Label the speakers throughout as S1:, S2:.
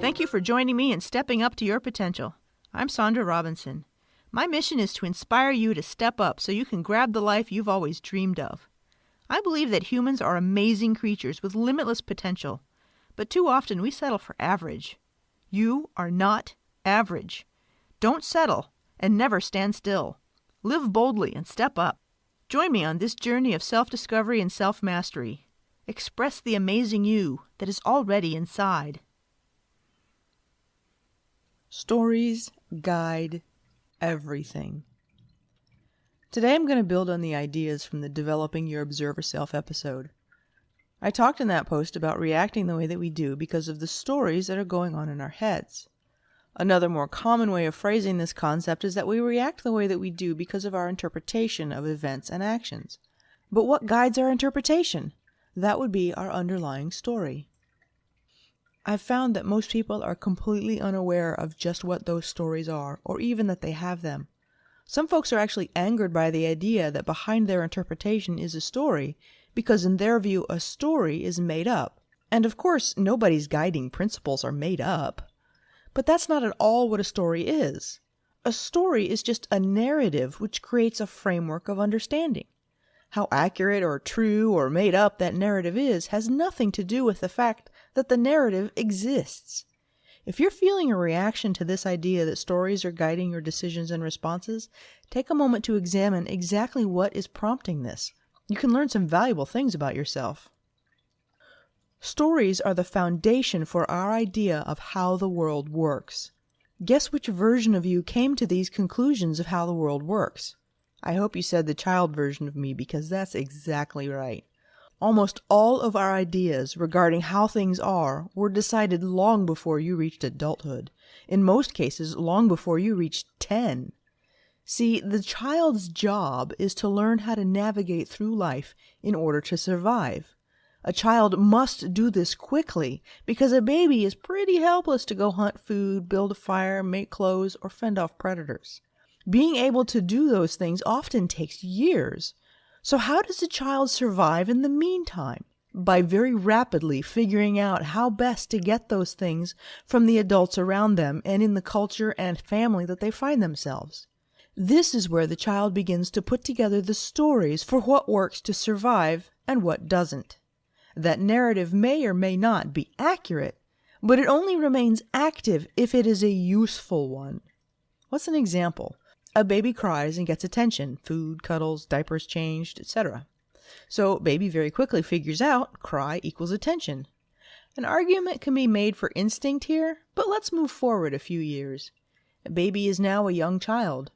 S1: Thank you for joining me in Stepping Up to Your Potential. I'm Sandra Robinson. My mission is to inspire you to step up so you can grab the life you've always dreamed of. I believe that humans are amazing creatures with limitless potential, but too often we settle for average. You are not average. Don't settle and never stand still. Live boldly and step up. Join me on this journey of self-discovery and self-mastery. Express the amazing you that is already inside. Stories guide everything. Today I'm going to build on the ideas from the Developing Your Observer Self episode. I talked in that post about reacting the way that we do because of the stories that are going on in our heads. Another more common way of phrasing this concept is that we react the way that we do because of our interpretation of events and actions. But what guides our interpretation? That would be our underlying story. I've found that most people are completely unaware of just what those stories are, or even that they have them. Some folks are actually angered by the idea that behind their interpretation is a story, because in their view a story is made up. And of course, nobody's guiding principles are made up. But that's not at all what a story is. A story is just a narrative which creates a framework of understanding. How accurate or true or made up that narrative is has nothing to do with the fact that the narrative exists. If you're feeling a reaction to this idea that stories are guiding your decisions and responses, take a moment to examine exactly what is prompting this. You can learn some valuable things about yourself. Stories are the foundation for our idea of how the world works. Guess which version of you came to these conclusions of how the world works? I hope you said the child version of me, because that's exactly right. Almost all of our ideas regarding how things are were decided long before you reached adulthood. In most cases, long before you reached 10. See, the child's job is to learn how to navigate through life in order to survive. A child must do this quickly because a baby is pretty helpless to go hunt food, build a fire, make clothes, or fend off predators. Being able to do those things often takes years. So how does a child survive in the meantime? By very rapidly figuring out how best to get those things from the adults around them and in the culture and family that they find themselves. This is where the child begins to put together the stories for what works to survive and what doesn't. That narrative may or may not be accurate, but it only remains active if it is a useful one. What's an example? A baby cries and gets attention, food, cuddles, diapers changed, etc. So baby very quickly figures out cry equals attention. An argument can be made for instinct here, but let's move forward a few years. A baby is now a young child.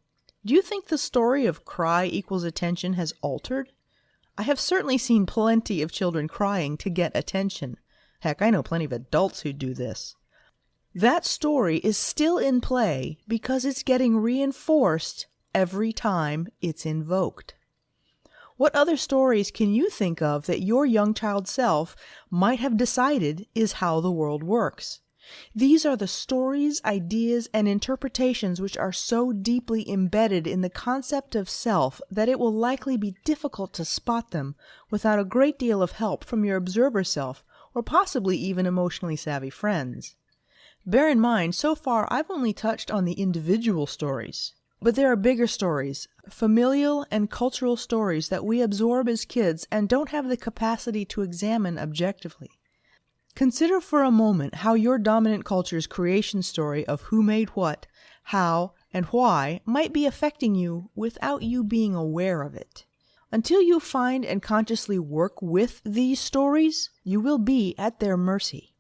S1: Do you think the story of cry equals attention has altered? I have certainly seen plenty of children crying to get attention. Heck, I know plenty of adults who do this. That story is still in play because it's getting reinforced every time it's invoked. What other stories can you think of that your young child self might have decided is how the world works? These are the stories, ideas, and interpretations which are so deeply embedded in the concept of self that it will likely be difficult to spot them without a great deal of help from your observer self or possibly even emotionally savvy friends. Bear in mind, so far I've only touched on the individual stories, but there are bigger stories, familial and cultural stories that we absorb as kids and don't have the capacity to examine objectively. Consider for a moment how your dominant culture's creation story of who made what, how, and why might be affecting you without you being aware of it. Until you find and consciously work with these stories, you will be at their mercy.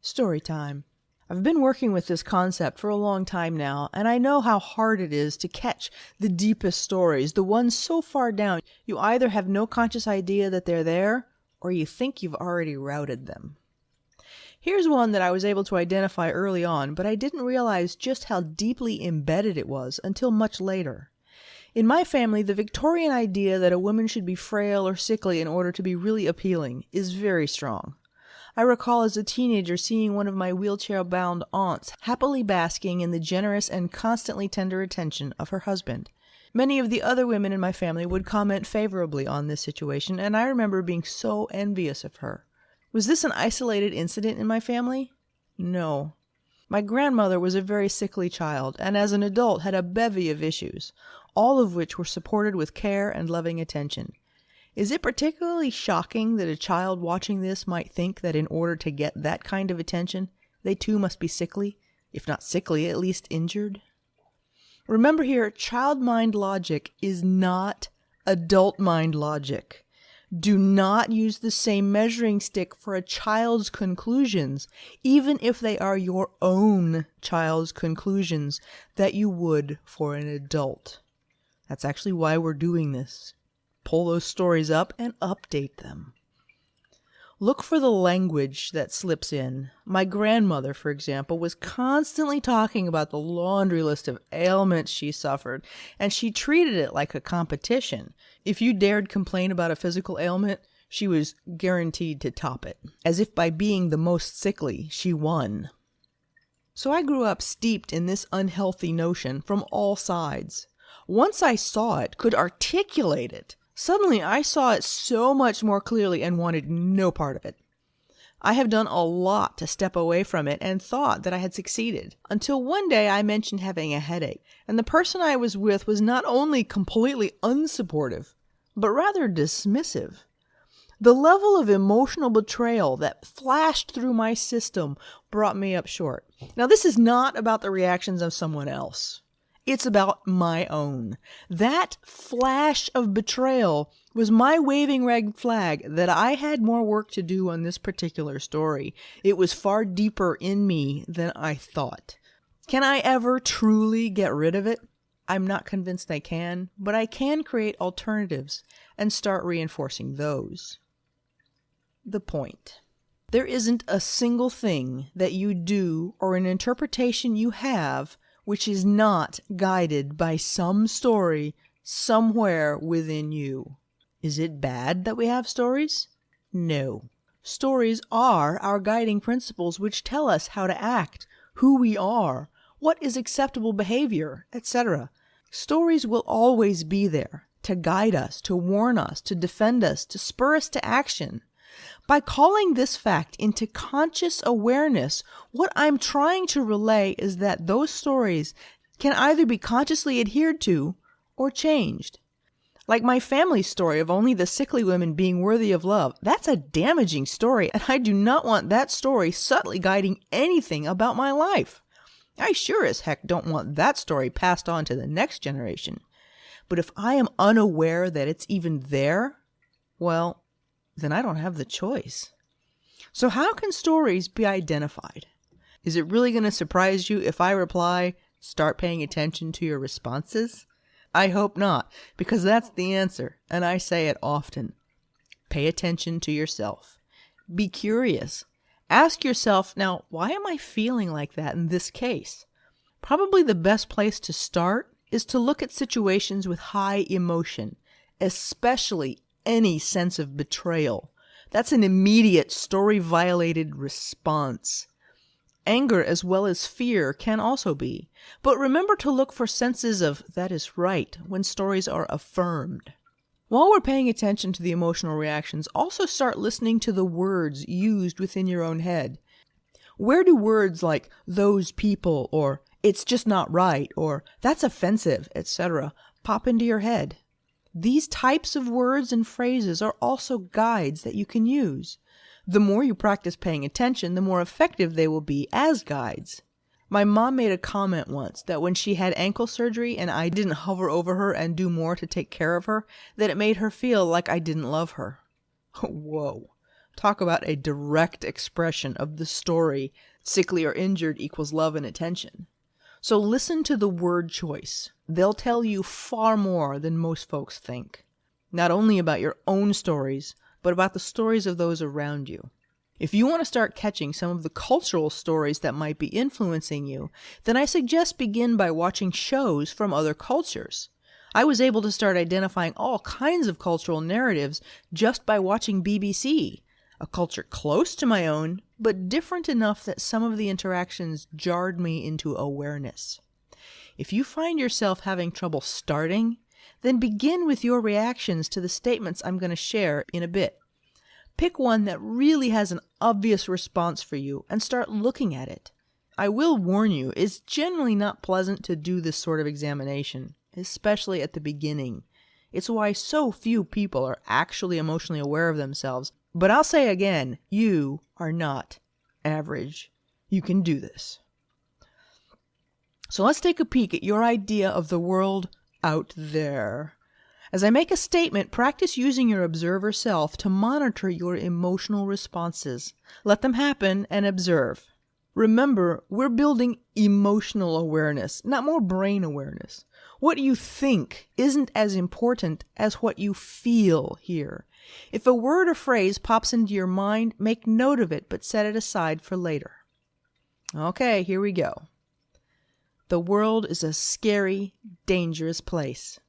S1: Storytime. I've been working with this concept for a long time now, and I know how hard it is to catch the deepest stories, the ones so far down you either have no conscious idea that they're there, or you think you've already routed them. Here's one that I was able to identify early on, but I didn't realize just how deeply embedded it was until much later. In my family, the Victorian idea that a woman should be frail or sickly in order to be really appealing is very strong. I recall as a teenager seeing one of my wheelchair-bound aunts happily basking in the generous and constantly tender attention of her husband. Many of the other women in my family would comment favorably on this situation, and I remember being so envious of her. Was this an isolated incident in my family? No. My grandmother was a very sickly child, and as an adult had a bevy of issues, all of which were supported with care and loving attention. Is it particularly shocking that a child watching this might think that in order to get that kind of attention, they too must be sickly, if not sickly, at least injured? Remember here, child mind logic is not adult mind logic. Do not use the same measuring stick for a child's conclusions, even if they are your own child's conclusions, that you would for an adult. That's actually why we're doing this. Pull those stories up and update them. Look for the language that slips in. My grandmother, for example, was constantly talking about the laundry list of ailments she suffered, and she treated it like a competition. If you dared complain about a physical ailment, she was guaranteed to top it, as if by being the most sickly, she won. So I grew up steeped in this unhealthy notion from all sides. Once I saw it, could articulate it, suddenly I saw it so much more clearly and wanted no part of it. I have done a lot to step away from it and thought that I had succeeded, until one day I mentioned having a headache, and the person I was with was not only completely unsupportive, but rather dismissive. The level of emotional betrayal that flashed through my system brought me up short. Now, this is not about the reactions of someone else. It's about my own. That flash of betrayal was my waving red flag that I had more work to do on this particular story. It was far deeper in me than I thought. Can I ever truly get rid of it? I'm not convinced I can, but I can create alternatives and start reinforcing those. The point. There isn't a single thing that you do or an interpretation you have which is not guided by some story somewhere within you. Is it bad that we have stories? No. Stories are our guiding principles which tell us how to act, who we are, what is acceptable behavior, etc. Stories will always be there to guide us, to warn us, to defend us, to spur us to action. By calling this fact into conscious awareness, what I'm trying to relay is that those stories can either be consciously adhered to or changed. Like my family story of only the sickly women being worthy of love. That's a damaging story, and I do not want that story subtly guiding anything about my life. I sure as heck don't want that story passed on to the next generation. But if I am unaware that it's even there, well, then I don't have the choice. So how can stories be identified? Is it really going to surprise you if I reply, start paying attention to your responses? I hope not, because that's the answer, and I say it often. Pay attention to yourself. Be curious. Ask yourself, now, why am I feeling like that in this case? Probably the best place to start is to look at situations with high emotion, especially any sense of betrayal. That's an immediate story-violated response. Anger as well as fear can also be. But remember to look for senses of that is right when stories are affirmed. While we're paying attention to the emotional reactions, also start listening to the words used within your own head. Where do words like those people or it's just not right or that's offensive, etc. pop into your head? These types of words and phrases are also guides that you can use. The more you practice paying attention, the more effective they will be as guides. My mom made a comment once that when she had ankle surgery and I didn't hover over her and do more to take care of her, that it made her feel like I didn't love her. Whoa. Talk about a direct expression of the story, sickly or injured equals love and attention. So listen to the word choice. They'll tell you far more than most folks think. Not only about your own stories, but about the stories of those around you. If you want to start catching some of the cultural stories that might be influencing you, then I suggest begin by watching shows from other cultures. I was able to start identifying all kinds of cultural narratives just by watching BBC, a culture close to my own, but different enough that some of the interactions jarred me into awareness. If you find yourself having trouble starting, then begin with your reactions to the statements I'm going to share in a bit. Pick one that really has an obvious response for you and start looking at it. I will warn you, it's generally not pleasant to do this sort of examination, especially at the beginning. It's why so few people are actually emotionally aware of themselves. But I'll say again, you are not average. You can do this. So let's take a peek at your idea of the world out there. As I make a statement, practice using your observer self to monitor your emotional responses. Let them happen and observe. Remember, we're building emotional awareness, not more brain awareness. What you think isn't as important as what you feel here. If a word or phrase pops into your mind, make note of it, but set it aside for later. Okay, here we go. The world is a scary, dangerous place.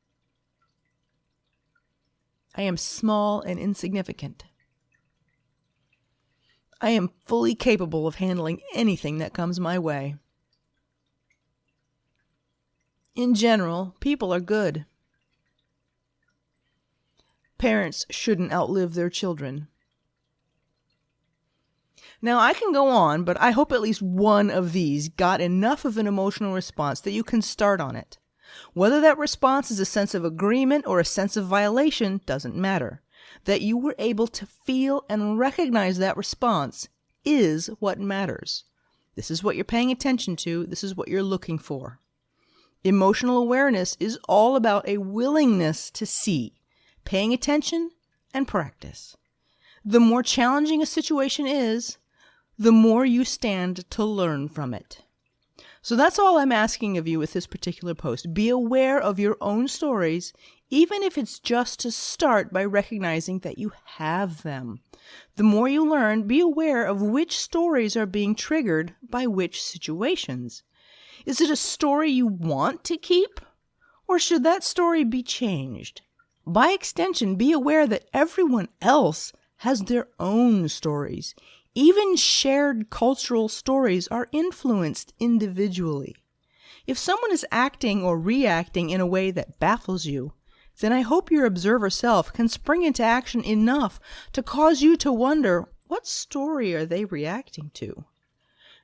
S1: I am small and insignificant. I am fully capable of handling anything that comes my way. In general, people are good. Parents shouldn't outlive their children. Now, I can go on, but I hope at least one of these got enough of an emotional response that you can start on it. Whether that response is a sense of agreement or a sense of violation doesn't matter. That you were able to feel and recognize that response is what matters. This is what you're paying attention to. This is what you're looking for. Emotional awareness is all about a willingness to see, paying attention, and practice. The more challenging a situation is, the more you stand to learn from it. So that's all I'm asking of you with this particular post. Be aware of your own stories, even if it's just to start by recognizing that you have them. The more you learn, be aware of which stories are being triggered by which situations. Is it a story you want to keep? Or should that story be changed? By extension, be aware that everyone else has their own stories. Even shared cultural stories are influenced individually. If someone is acting or reacting in a way that baffles you, then I hope your observer self can spring into action enough to cause you to wonder, what story are they reacting to?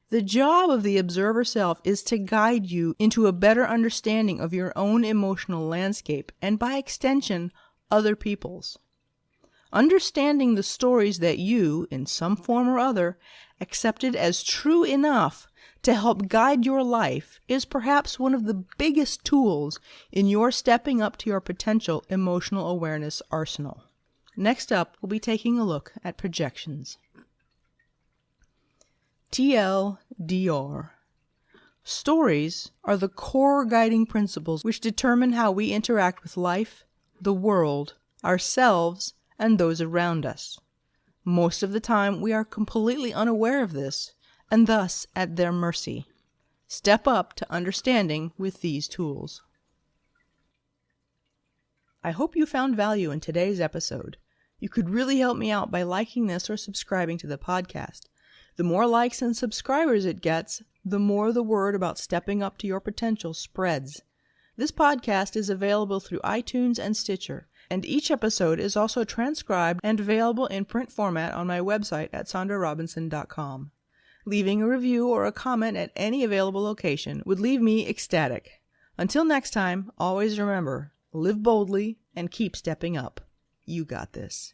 S1: The job of the observer self is to guide you into a better understanding of your own emotional landscape and, by extension, other people's. Understanding the stories that you, in some form or other, accepted as true enough to help guide your life is perhaps one of the biggest tools in your stepping up to your potential emotional awareness arsenal. Next up, we'll be taking a look at projections. TLDR. Stories are the core guiding principles which determine how we interact with life, the world, ourselves, and those around us. Most of the time, we are completely unaware of this, and thus at their mercy. Step up to understanding with these tools. I hope you found value in today's episode. You could really help me out by liking this or subscribing to the podcast. The more likes and subscribers it gets, the more the word about stepping up to your potential spreads. This podcast is available through iTunes and Stitcher, and each episode is also transcribed and available in print format on my website at sandrarobinson.com. Leaving a review or a comment at any available location would leave me ecstatic. Until next time, always remember, live boldly and keep stepping up. You got this.